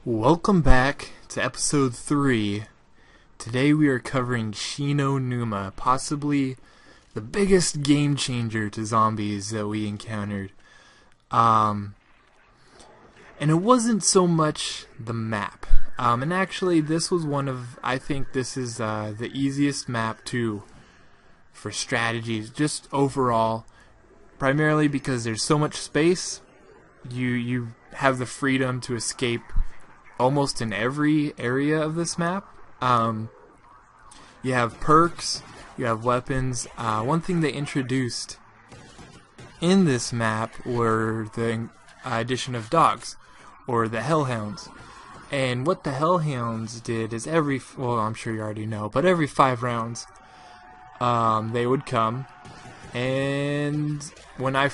Welcome back to episode 3. Today we are covering Numa, possibly the biggest game changer to zombies that we encountered. And it wasn't so much the map. And actually this was I think this is the easiest map too for strategies, just overall. Primarily because there's so much space, you have the freedom to escape almost in every area of this map. You have perks, you have weapons. One thing they introduced in this map were the addition of dogs, or the hellhounds. And what the hellhounds did is well, I'm sure you already know, but every 5 rounds, they would come. And when I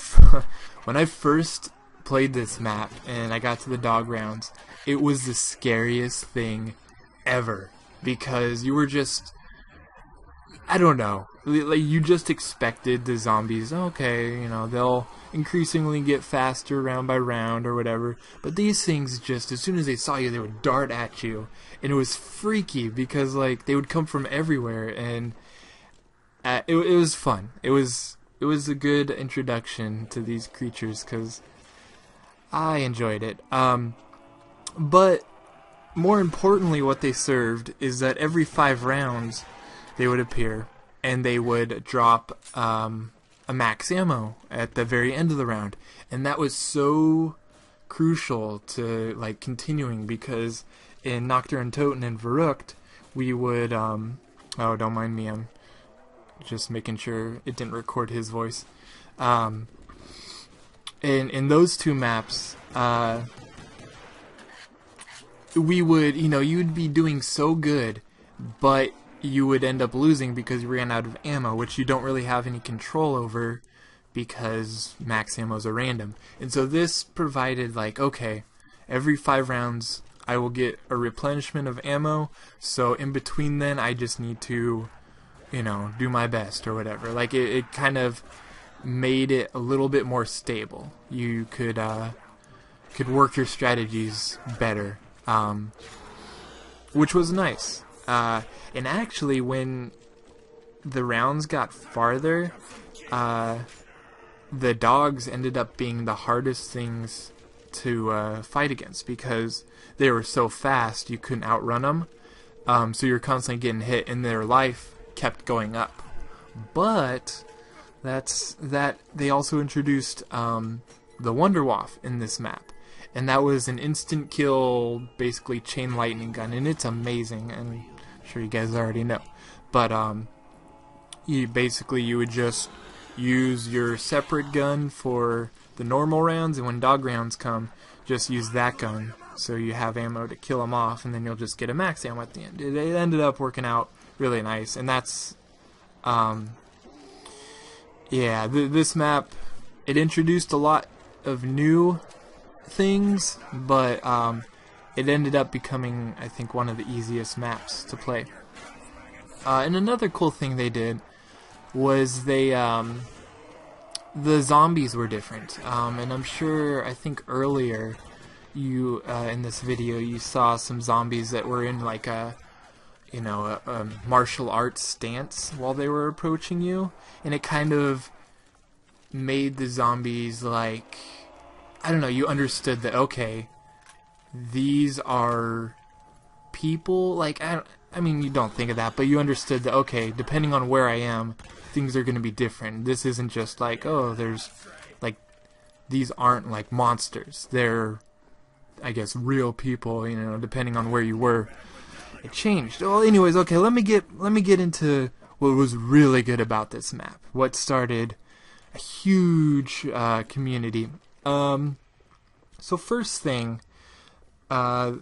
first played this map and I got to the dog rounds, it was the scariest thing ever, because you were just, I don't know, like you just expected the zombies, okay, you know, they'll increasingly get faster round by round or whatever, but these things just, as soon as they saw you, they would dart at you, and it was freaky because like they would come from everywhere, and it was fun. It was a good introduction to these creatures because I enjoyed it. But more importantly, what they served is that every 5 rounds they would appear and they would drop a max ammo at the very end of the round, and that was so crucial to like continuing, because in Nocturne Toten and Verrückt we would oh, don't mind me, I'm just making sure it didn't record his voice. In those 2 maps, we would, you would be doing so good, but you would end up losing because you ran out of ammo, which you don't really have any control over because max ammos are random. And so this provided, like, okay, every 5 rounds I will get a replenishment of ammo, so in between then I just need to, do my best or whatever. Like, it kind of made it a little bit more stable. You could work your strategies better. Which was nice. And actually, when the rounds got farther, the dogs ended up being the hardest things to fight against, because they were so fast you couldn't outrun them. So you're constantly getting hit, and their life kept going up. But they also introduced the Wunderwaffe in this map. And that was an instant kill, basically chain lightning gun, and it's amazing, and I'm sure you guys already know. But you would just use your separate gun for the normal rounds, and when dog rounds come, just use that gun so you have ammo to kill them off, and then you'll just get a max ammo at the end. It ended up working out really nice, and that's yeah, this map, it introduced a lot of new things, but it ended up becoming, I think, one of the easiest maps to play. And another cool thing they did was the zombies were different. And I'm sure, I think earlier you in this video you saw some zombies that were in like a martial arts stance while they were approaching you, and it kind of made the zombies like, I don't know, you understood that, okay, these are people, like, I mean, you don't think of that, but you understood that, okay, depending on where I am, things are going to be different. This isn't just like, oh, there's, like, these aren't like monsters. They're, I guess, real people, depending on where you were. It changed. Well, anyways, okay, let me get into what was really good about this map. What started a huge community. So first thing,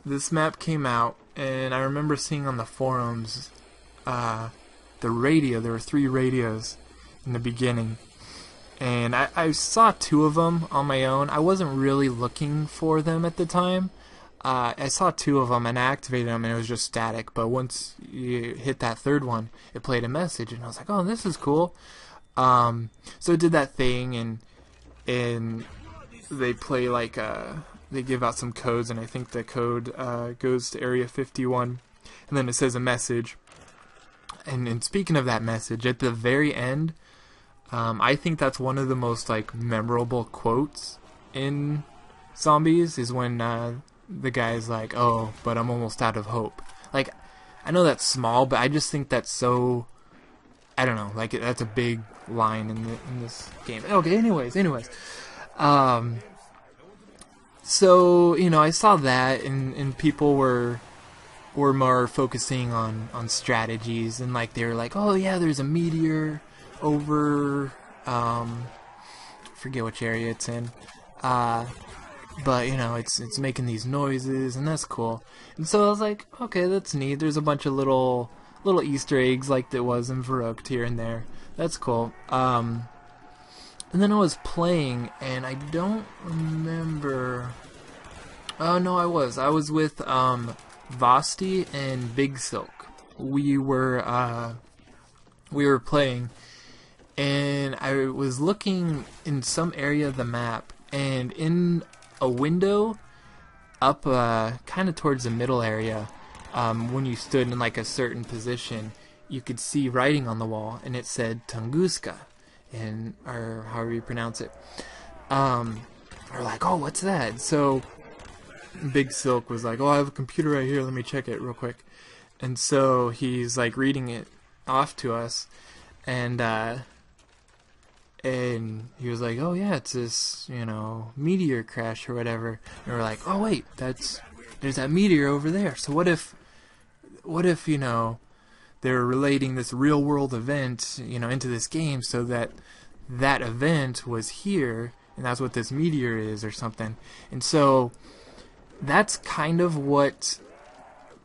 this map came out, and I remember seeing on the forums the radio. There were 3 radios in the beginning, and I saw 2 of them on my own. I wasn't really looking for them at the time. I saw 2 of them and I activated them, and it was just static, but once you hit that 3rd one, it played a message, and I was like, oh, this is cool. So it did that thing, and they play like they give out some codes, and I think the code goes to Area 51, and then it says a message. And speaking of that message, at the very end, I think that's one of the most like memorable quotes in Zombies, is when the guy's like, "Oh, but I'm almost out of hope." Like, I know that's small, but I just think that's so, I don't know, like that's a big line in this game. Okay, anyways. So, you know, I saw that, and people were more focusing on strategies, and like they were like, "Oh yeah, there's a meteor over forget which area it's in, but you know, it's making these noises, and that's cool." And so I was like, okay, that's neat. There's a bunch of little Easter eggs like there was in Verrückt here and there. That's cool. And then I was playing, and I don't remember. Oh no, I was with Vosti and Big Silk. We were playing, and I was looking in some area of the map, and in a window up kind of towards the middle area, when you stood in like a certain position, you could see writing on the wall, and it said Tunguska, or however you pronounce it. We're like, "Oh, what's that?" So Big Silk was like, "Oh, I have a computer right here, let me check it real quick." And so he's like reading it off to us, and he was like, "Oh yeah, it's this, you know, meteor crash or whatever." And we're like, "Oh wait, there's that meteor over there. So what if you know, they're relating this real world event, you know, into this game, so that event was here, and that's what this meteor is or something." And so that's kind of what,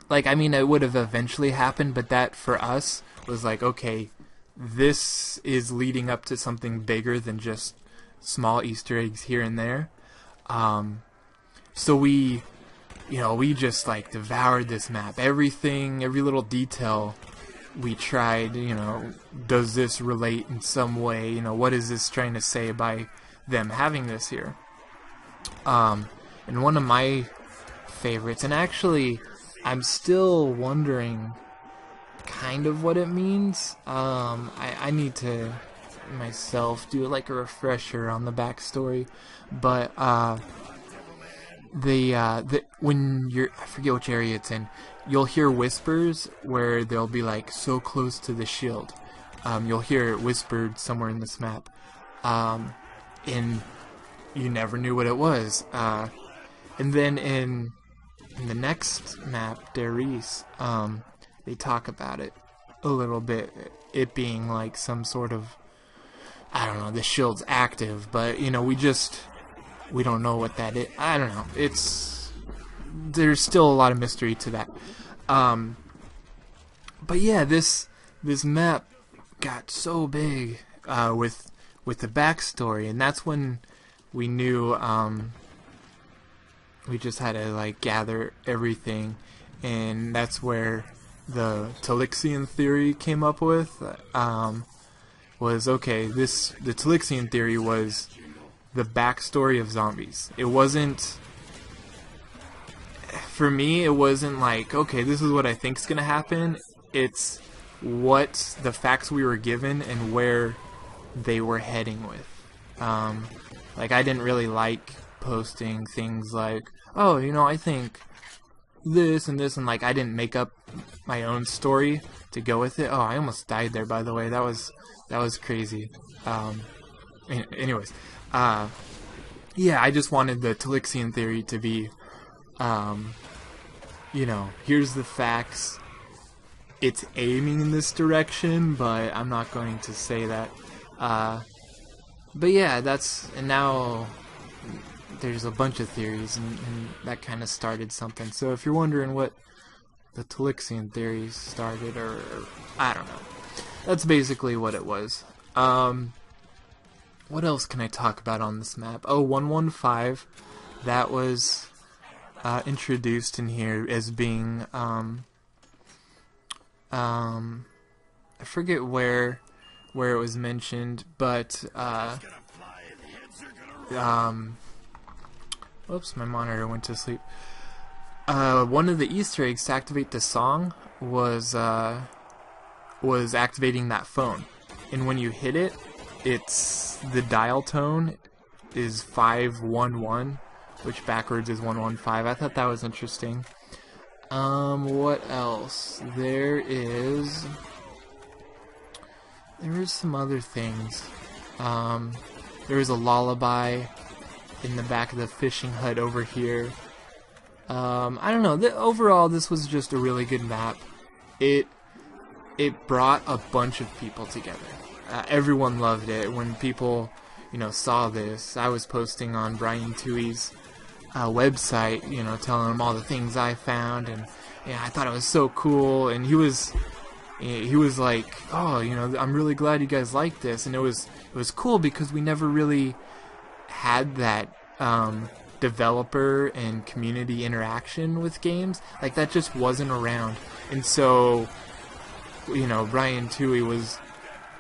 like, I mean, it would have eventually happened, but that for us was like, okay, this is leading up to something bigger than just small Easter eggs here and there. So we just like devoured this map. Everything, every little detail we tried, you know, does this relate in some way? You know, what is this trying to say by them having this here? And one of my favorites, and actually I'm still wondering kind of what it means. I need to myself do like a refresher on the backstory, but when you're, I forget which area it's in, you'll hear whispers where they'll be like so close to the shield. You'll hear it whispered somewhere in this map, and you never knew what it was. And then in the next map, Darius, they talk about it a little bit, it being like some sort of, I don't know, the shield's active, but you know, we don't know what that is. I don't know, there's still a lot of mystery to that. But yeah, this map got so big with the backstory, and that's when we knew we just had to like gather everything, and that's where the Telixion theory came up with. Was okay, the Telixion theory was the backstory of zombies. It wasn't, for me, it wasn't like, okay, this is what I think's gonna happen. It's what the facts we were given and where they were heading with. Like, I didn't really like posting things like, "Oh, you know, I think this and this," and like I didn't make up my own story to go with it. Oh, I almost died there, by the way. That was crazy. Anyways, yeah, I just wanted the Telixion theory to be, you know, here's the facts. It's aiming in this direction, but I'm not going to say that. But yeah, and now there's a bunch of theories, and that kind of started something. So if you're wondering what the Telixion theory started, or I don't know, that's basically what it was. What else can I talk about on this map? Oh, 115, that was introduced in here as being, I forget where it was mentioned, but Oops, my monitor went to sleep. One of the Easter eggs to activate the song was activating that phone. And when you hit it, it's the dial tone is 511, which backwards is 115. I thought that was interesting. What else? There is some other things. There is a lullaby in the back of the fishing hut over here. I don't know. Overall, this was just a really good map. It brought a bunch of people together. Everyone loved it. When people, saw this, I was posting on Brian Tui's website, telling him all the things I found, and I thought it was so cool. And he was like, "Oh, I'm really glad you guys liked this." And it was cool because we never really had that developer and community interaction with games. Like, that just wasn't around. And so, Brian Tui was,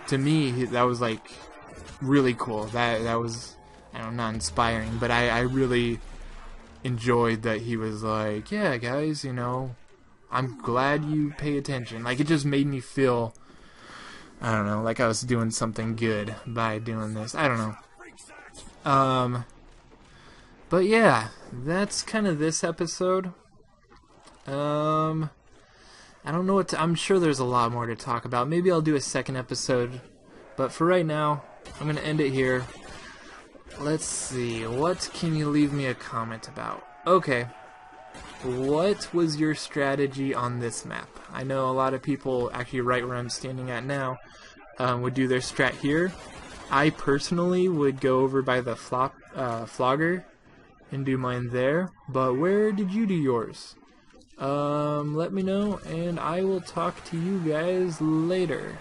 to me, that was like really cool. That was, I don't know, not inspiring, but I really enjoyed that he was like, "Yeah, guys, I'm glad you pay attention." Like, it just made me feel, I don't know, like I was doing something good by doing this. I don't know. But yeah, that's kind of this episode. I don't know I'm sure there's a lot more to talk about. Maybe I'll do a second episode. But for right now, I'm going to end it here. Let's see, what can you leave me a comment about? Okay, what was your strategy on this map? I know a lot of people, actually right where I'm standing at now, would do their strat here. I personally would go over by the flogger and do mine there, but where did you do yours? Let me know, and I will talk to you guys later.